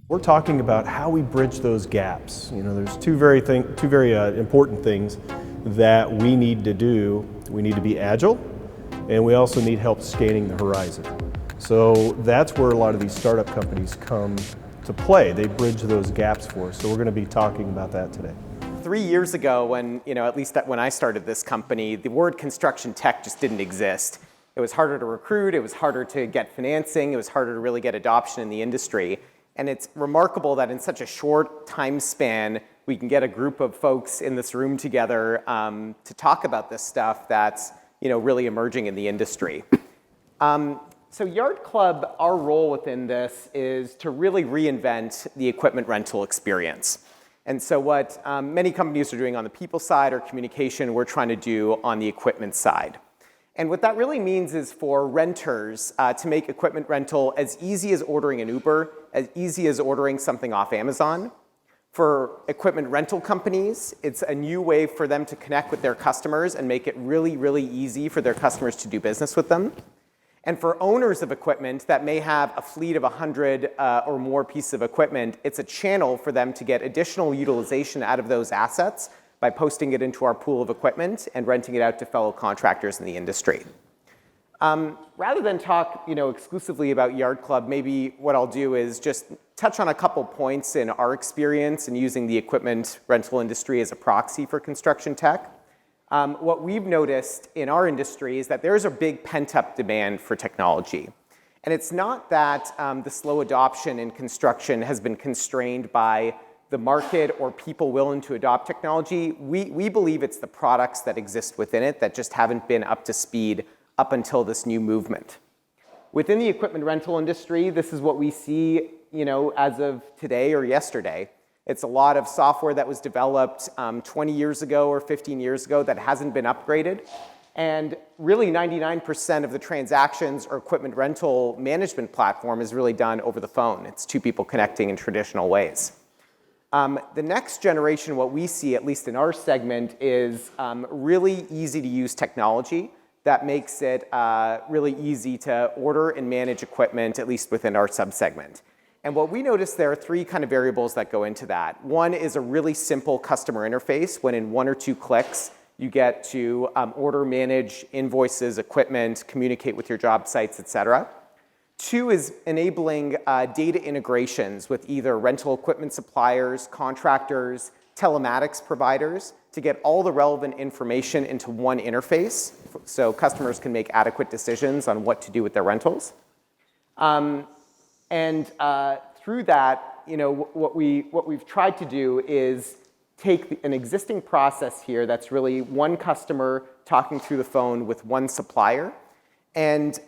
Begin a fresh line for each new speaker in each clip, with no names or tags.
We're talking about how we bridge those gaps. There's two very important things that we need to do. We need to be agile, and we also need help scanning the horizon. So that's where a lot of these startup companies come to play. They bridge those gaps for us. So we're going to be talking about that today.
3 years ago, when at least when I started this company, the word construction tech just didn't exist. It was harder to recruit. It was harder to get financing. It was harder to really get adoption in the industry. And it's remarkable that in such a short time span, we can get a group of folks in this room together to talk about this stuff that's really emerging in the industry. So YardClub, our role within this is to really reinvent the equipment rental experience. And so what many companies are doing on the people side or communication, we're trying to do on the equipment side. And what that really means is for renters to make equipment rental as easy as ordering an Uber, as easy as ordering something off Amazon. For equipment rental companies, it's a new way for them to connect with their customers and make it really, really easy for their customers to do business with them. And for owners of equipment that may have a fleet of 100 or more pieces of equipment, it's a channel for them to get additional utilization out of those assets by posting it into our pool of equipment and renting it out to fellow contractors in the industry. Rather than talk exclusively about YardClub, maybe what I'll do is just touch on a couple points in our experience in using the equipment rental industry as a proxy for construction tech. What we've noticed in our industry is that there's a big pent-up demand for technology. And it's not that the slow adoption in construction has been constrained by the market or people willing to adopt technology. We believe it's the products that exist within it that just haven't been up to speed up until this new movement. Within the equipment rental industry, this is what we see as of today or yesterday. It's a lot of software that was developed 20 years ago or 15 years ago that hasn't been upgraded. And really 99% of the transactions or equipment rental management platform is really done over the phone. It's two people connecting in traditional ways. The next generation, what we see, at least in our segment, is really easy to use technology that makes it really easy to order and manage equipment, at least within our subsegment. And what we notice, there are three kind of variables that go into that. One is a really simple customer interface when in 1 or 2 clicks, you get to order, manage invoices, equipment, communicate with your job sites, et cetera. 2 is enabling data integrations with either rental equipment suppliers, contractors, telematics providers to get all the relevant information into one interface so customers can make adequate decisions on what to do with their rentals. Through that, what we've tried to do is take an existing process here that's really one customer talking through the phone with one supplier and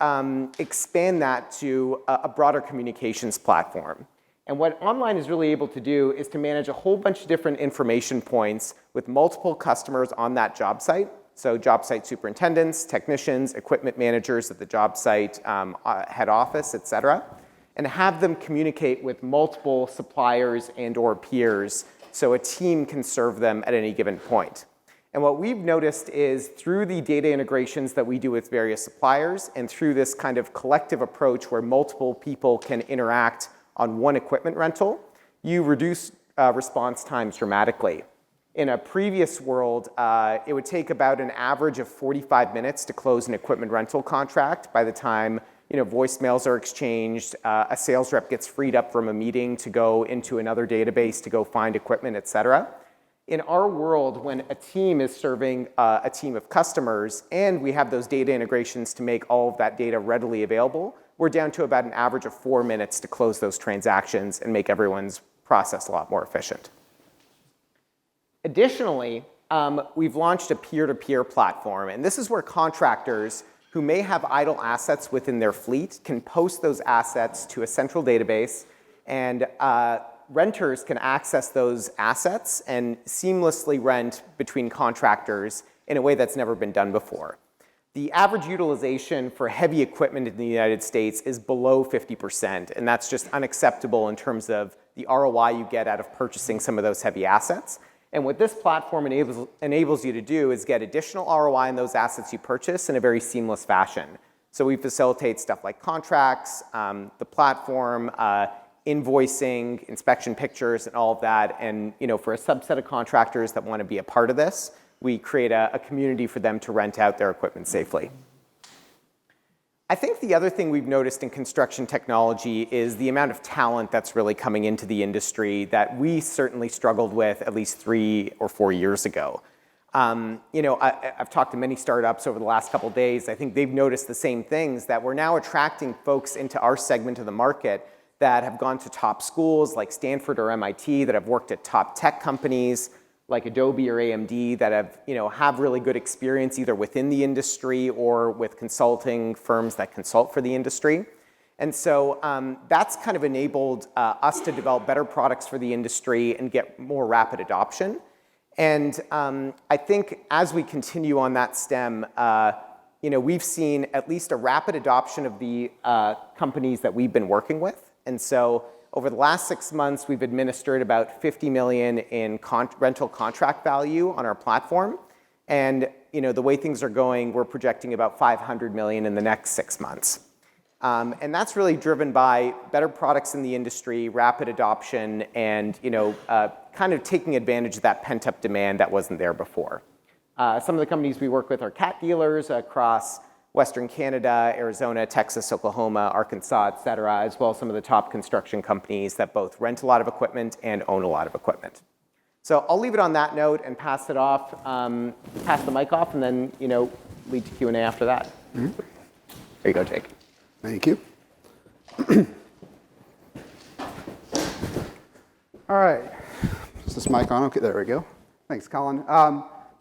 expand that to a broader communications platform. And what online is really able to do is to manage a whole bunch of different information points with multiple customers on that job site. So job site superintendents, technicians, equipment managers at the job site head office, et cetera, and have them communicate with multiple suppliers and or peers so a team can serve them at any given point. And what we've noticed is through the data integrations that we do with various suppliers and through this kind of collective approach where multiple people can interact on one equipment rental, you reduce response times dramatically. In a previous world, it would take about an average of 45 minutes to close an equipment rental contract by the time voicemails are exchanged, a sales rep gets freed up from a meeting to go into another database to go find equipment, et cetera. In our world, when a team is serving a team of customers and we have those data integrations to make all of that data readily available, we're down to about an average of 4 minutes to close those transactions and make everyone's process a lot more efficient. Additionally, we've launched a peer-to-peer platform, and this is where contractors who may have idle assets within their fleet can post those assets to a central database, and renters can access those assets and seamlessly rent between contractors in a way that's never been done before. The average utilization for heavy equipment in the United States is below 50%, and that's just unacceptable in terms of the ROI you get out of purchasing some of those heavy assets. And what this platform enables you to do is get additional ROI on those assets you purchase in a very seamless fashion. So we facilitate stuff like contracts, the platform, invoicing, inspection pictures, and all of that. And for a subset of contractors that want to be a part of this, we create a community for them to rent out their equipment safely. I think the other thing we've noticed in construction technology is the amount of talent that's really coming into the industry that we certainly struggled with at least 3 or 4 years ago. I've talked to many startups over the last couple of days. I think they've noticed the same things, that we're now attracting folks into our segment of the market that have gone to top schools like Stanford or MIT, that have worked at top tech companies like Adobe or AMD, that have really good experience either within the industry or with consulting firms that consult for the industry. And so that's kind of enabled us to develop better products for the industry and get more rapid adoption. And I think as we continue on that stem, we've seen at least a rapid adoption of the companies that we've been working with. And so over the last 6 months, we've administered about $50 million in rental contract value on our platform. And the way things are going, we're projecting about $500 million in the next 6 months. And that's really driven by better products in the industry, rapid adoption, and kind of taking advantage of that pent-up demand that wasn't there before. Some of the companies we work with are cat dealers across Western Canada, Arizona, Texas, Oklahoma, Arkansas, et cetera, as well as some of the top construction companies that both rent a lot of equipment and own a lot of equipment. So I'll leave it on that note and pass it off, pass the mic off, and then lead to Q&A after that. Mm-hmm. There you go, Jake.
Thank you. All right. Is this mic on? Okay, there we go. Thanks, Colin.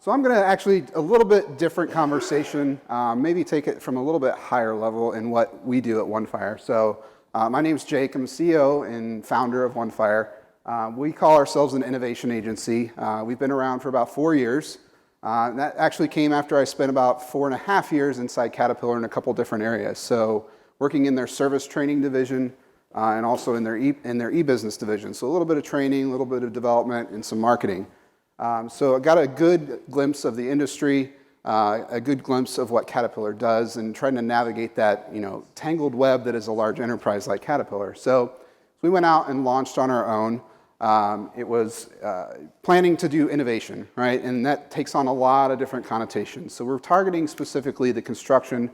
So I'm going to actually a little bit different conversation, maybe take it from a little bit higher level in what we do at OneFire. So my name's Jake. I'm the CEO and founder of OneFire. We call ourselves an innovation agency. We've been around for about 4 years. That actually came after I spent about 4.5 years inside Caterpillar in a couple different areas. So working in their service training division and also in their e-business division. So a little bit of training, a little bit of development, and some marketing. So I got a good glimpse of the industry, a good glimpse of what Caterpillar does, and trying to navigate that tangled web that is a large enterprise like Caterpillar. So we went out and launched on our own. It was planning to do innovation, right? And that takes on a lot of different connotations. So we're targeting specifically the construction,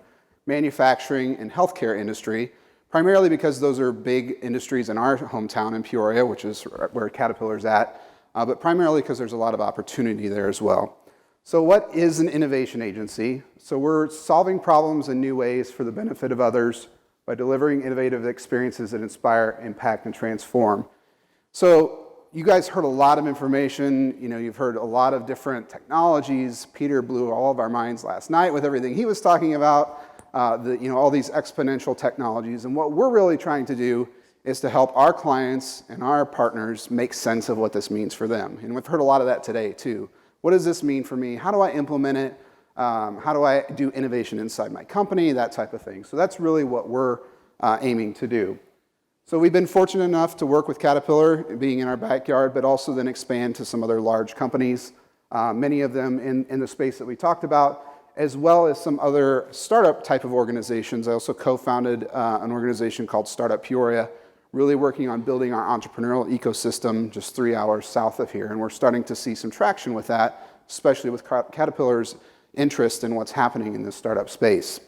manufacturing, and healthcare industry, primarily because those are big industries in our hometown in Peoria, which is where Caterpillar's at, but primarily because there's a lot of opportunity there as well. So what is an innovation agency? So we're solving problems in new ways for the benefit of others by delivering innovative experiences that inspire, impact, and transform. So you guys heard a lot of information. You've heard a lot of different technologies. Peter blew all of our minds last night with everything he was talking about, all these exponential technologies. And what we're really trying to do is to help our clients and our partners make sense of what this means for them. And we've heard a lot of that today too. What does this mean for me? How do I implement it? How do I do innovation inside my company? That type of thing. So that's really what we're aiming to do. So we've been fortunate enough to work with Caterpillar, being in our backyard, but also then expand to some other large companies, many of them in the space that we talked about, as well as some other startup type of organizations. I also co-founded an organization called Startup Peoria, really working on building our entrepreneurial ecosystem just 3 hours south of here. And we're starting to see some traction with that, especially with Caterpillar's interest in what's happening in the startup space.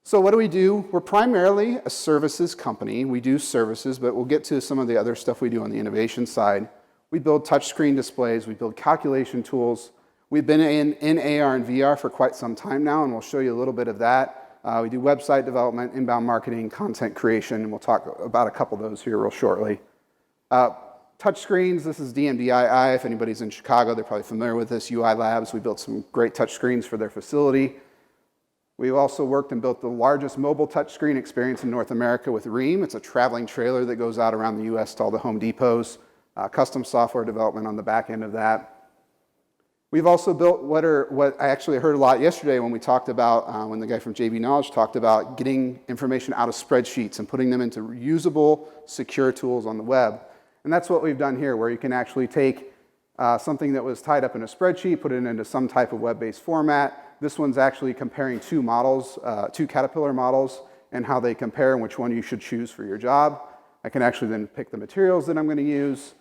So what do? We're primarily a services company. We do services, but we'll get to some of the other stuff we do on the innovation side. We build touchscreen displays. We build calculation tools. We've been in AR and VR for quite some time now, and we'll show you a little bit of that. We do website development, inbound marketing, content creation, and we'll talk about a couple of those here real shortly. Touchscreens, this is DMDII. If anybody's in Chicago, they're probably familiar with this. UI Labs, we built some great touchscreens for their facility. We've also worked and built the largest mobile touchscreen experience in North America with Ream. It's a traveling trailer that goes out around the US to all the Home Depots. Custom software development on the back end of that. We've also built what I actually heard a lot yesterday when we talked about, when the guy from JB Knowledge talked about getting information out of spreadsheets and putting them into usable, secure tools on the web. And that's what we've done here, where you can actually take something that was tied up in a spreadsheet, put it into some type of web-based format. This one's actually comparing two models, two Caterpillar models, and how they compare and which one you should choose for your job. I can actually then pick the materials that I'm going to use.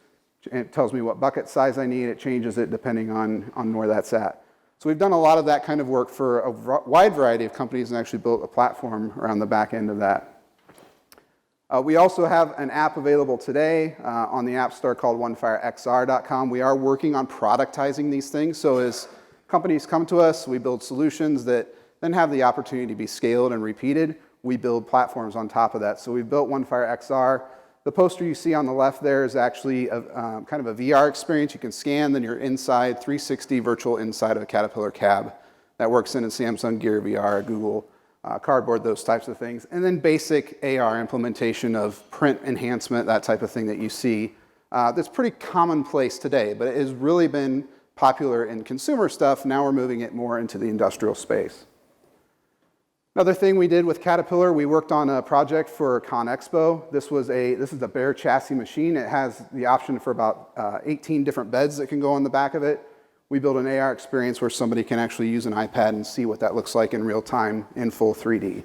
It tells me what bucket size I need. It changes it depending on where that's at. So we've done a lot of that kind of work for a wide variety of companies and actually built a platform around the back end of that. We also have an app available today on the App Store called OneFireXR.com. We are working on productizing these things. So as companies come to us, we build solutions that then have the opportunity to be scaled and repeated. We build platforms on top of that. So we've built OneFire XR. The poster you see on the left there is actually kind of a VR experience. You can scan, then you're inside 360 virtual inside of a Caterpillar cab. That works in a Samsung Gear VR, Google Cardboard, those types of things. And then basic AR implementation of print enhancement, that type of thing that you see. That's pretty commonplace today, but it has really been popular in consumer stuff. Now we're moving it more into the industrial space. Another thing we did with Caterpillar, we worked on a project for ConExpo. This is a bare chassis machine. It has the option for about 18 different beds that can go on the back of it. We built an AR experience where somebody can actually use an iPad and see what that looks like in real time in full 3D.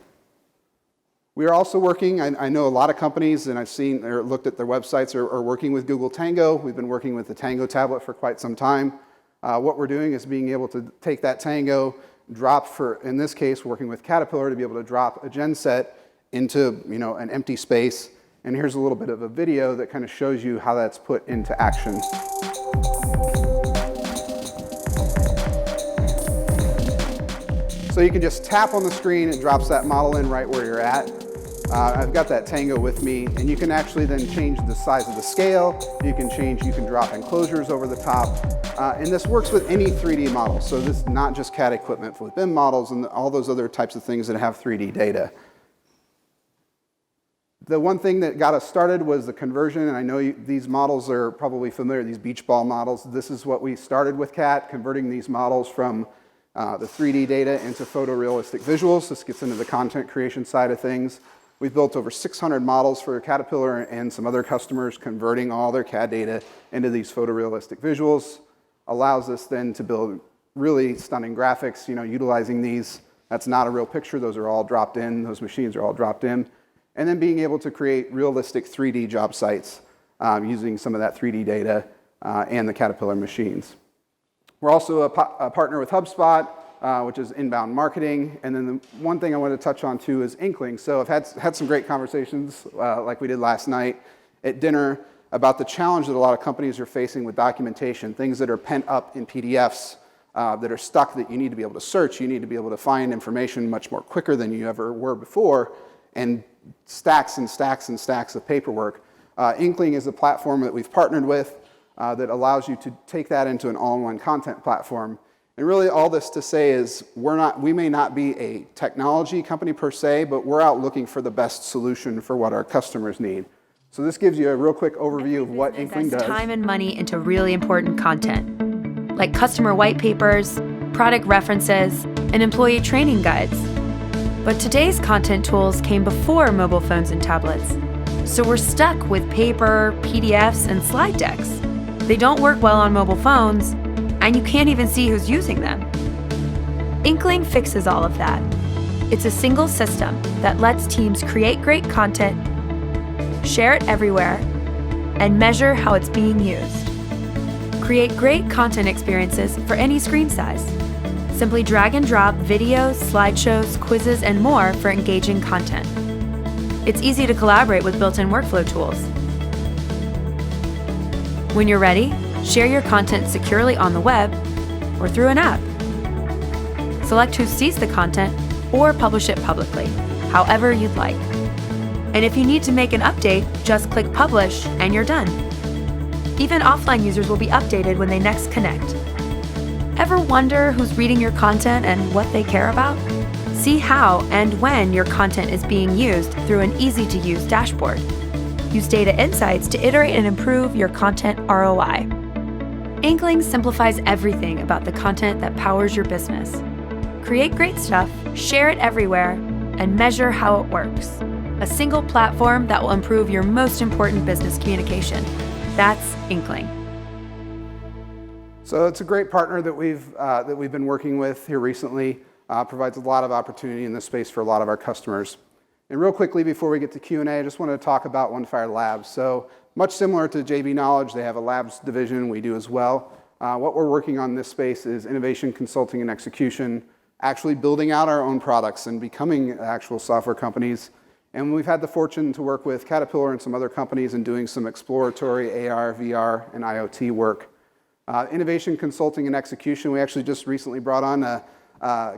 We are also working, I know a lot of companies, and I've seen or looked at their websites, are working with Google Tango. We've been working with the Tango tablet for quite some time. What we're doing is being able to take that Tango, in this case, working with Caterpillar, to be able to drop a genset into an empty space. And here's a little bit of a video that kind of shows you how that's put into action. So you can just tap on the screen, it drops that model in right where you're at. I've got that Tango with me, and you can actually then change the size of the scale. You can drop enclosures over the top. And this works with any 3D model. So this is not just CAD equipment with BIM models and all those other types of things that have 3D data. The one thing that got us started was the conversion, and I know these models are probably familiar, these beach ball models. This is what we started with CAT, converting these models from the 3D data into photorealistic visuals. This gets into the content creation side of things. We've built over 600 models for Caterpillar and some other customers, converting all their CAD data into these photorealistic visuals. Allows us then to build really stunning graphics, utilizing these. That's not a real picture. Those are all dropped in. Those machines are all dropped in. And then being able to create realistic 3D job sites using some of that 3D data and the Caterpillar machines. We're also a partner with HubSpot, which is inbound marketing. And then the one thing I want to touch on too is Inkling. So I've had some great conversations like we did last night at dinner about the challenge that a lot of companies are facing with documentation, things that are pent up in PDFs that are stuck that you need to be able to search. You need to be able to find information much more quicker than you ever were before, and stacks and stacks and stacks of paperwork. Inkling is a platform that we've partnered with that allows you to take that into an all-in-one content platform. And really all this to say is we may not be a technology company per se, but we're out looking for the best solution for what our customers need. So this gives you a real quick overview of what Inkling does.
Time and money into really important content, like customer white papers, product references, and employee training guides. But today's content tools came before mobile phones and tablets. So we're stuck with paper, PDFs, and slide decks. They don't work well on mobile phones, and you can't even see who's using them. Inkling fixes all of that. It's a single system that lets teams create great content, share it everywhere, and measure how it's being used. Create great content experiences for any screen size. Simply drag and drop videos, slideshows, quizzes, and more for engaging content. It's easy to collaborate with built-in workflow tools. When you're ready, share your content securely on the web or through an app. Select who sees the content or publish it publicly, however you'd like. And if you need to make an update, just click Publish and you're done. Even offline users will be updated when they next connect. Ever wonder who's reading your content and what they care about? See how and when your content is being used through an easy-to-use dashboard. Use data insights to iterate and improve your content ROI. Inkling simplifies everything about the content that powers your business. Create great stuff, share it everywhere, and measure how it works. A single platform that will improve your most important business communication. That's Inkling.
So it's a great partner that we've been working with here recently. Provides a lot of opportunity in this space for a lot of our customers. And real quickly, before we get to Q&A, I just wanted to talk about OneFire Labs. So much similar to JV Knowledge, they have a labs division. We do as well. What we're working on in this space is innovation, consulting, and execution, actually building out our own products and becoming actual software companies. And we've had the fortune to work with Caterpillar and some other companies in doing some exploratory AR, VR, and IoT work. Innovation, consulting, and execution, we actually just recently brought on a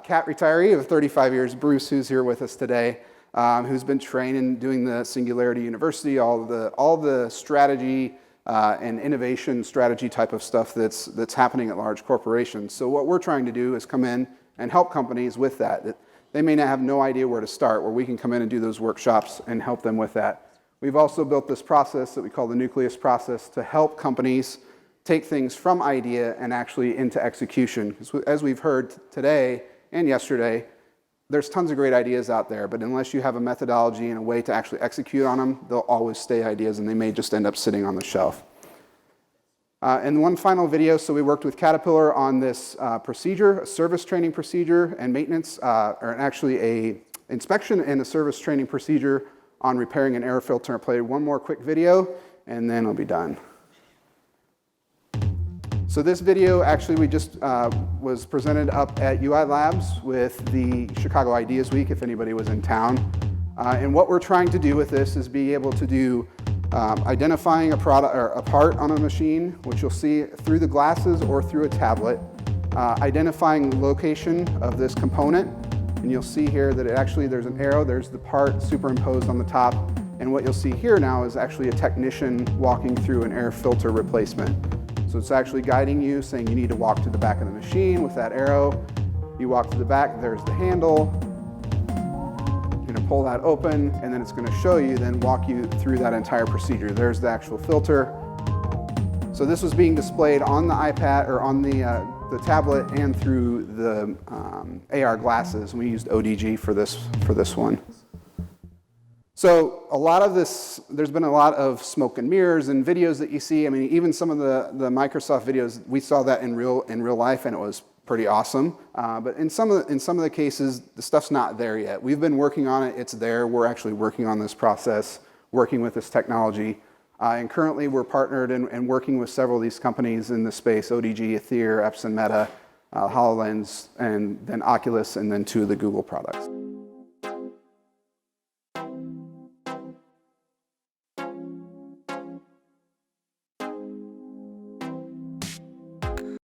CAT retiree of 35 years, Bruce, who's here with us today, who's been trained in doing the Singularity University, all the strategy and innovation strategy type of stuff that's happening at large corporations. So what we're trying to do is come in and help companies with that. They may not have no idea where to start, where we can come in and do those workshops and help them with that. We've also built this process that we call the nucleus process to help companies take things from idea and actually into execution. As we've heard today and yesterday, there's tons of great ideas out there, but unless you have a methodology and a way to actually execute on them, they'll always stay ideas and they may just end up sitting on the shelf. And one final video, so we worked with Caterpillar on this procedure, a service training procedure and maintenance, or actually a inspection and a service training procedure on repairing an air filter. I'll play one more quick video and then I'll be done. So this video actually we just was presented up at UI Labs with the Chicago Ideas Week, if anybody was in town. And what we're trying to do with this is be able to do identifying a product or a part on a machine, which you'll see through the glasses or through a tablet, identifying the location of this component, and you'll see here that there's an arrow, there's the part superimposed on the top, and what you'll see here now is actually a technician walking through an air filter replacement. So it's actually guiding you, saying you need to walk to the back of the machine with that arrow. You walk to the back, there's the handle. You're gonna pull that open, and then it's gonna show you, then walk you through that entire procedure. There's the actual filter. So this was being displayed on the iPad or on the tablet and through the AR glasses. We used ODG for this one. So a lot of this, there's been a lot of smoke and mirrors and videos that you see. I mean, even some of the Microsoft videos, we saw that in real life, and it was pretty awesome. But in some of the cases, the stuff's not there yet. We've been working on it. It's there. We're actually working on this process, working with this technology. And currently, we're partnered and working with several of these companies in the space: ODG, Ether, Epson, Meta, HoloLens, and then Oculus, and then 2 of the Google products.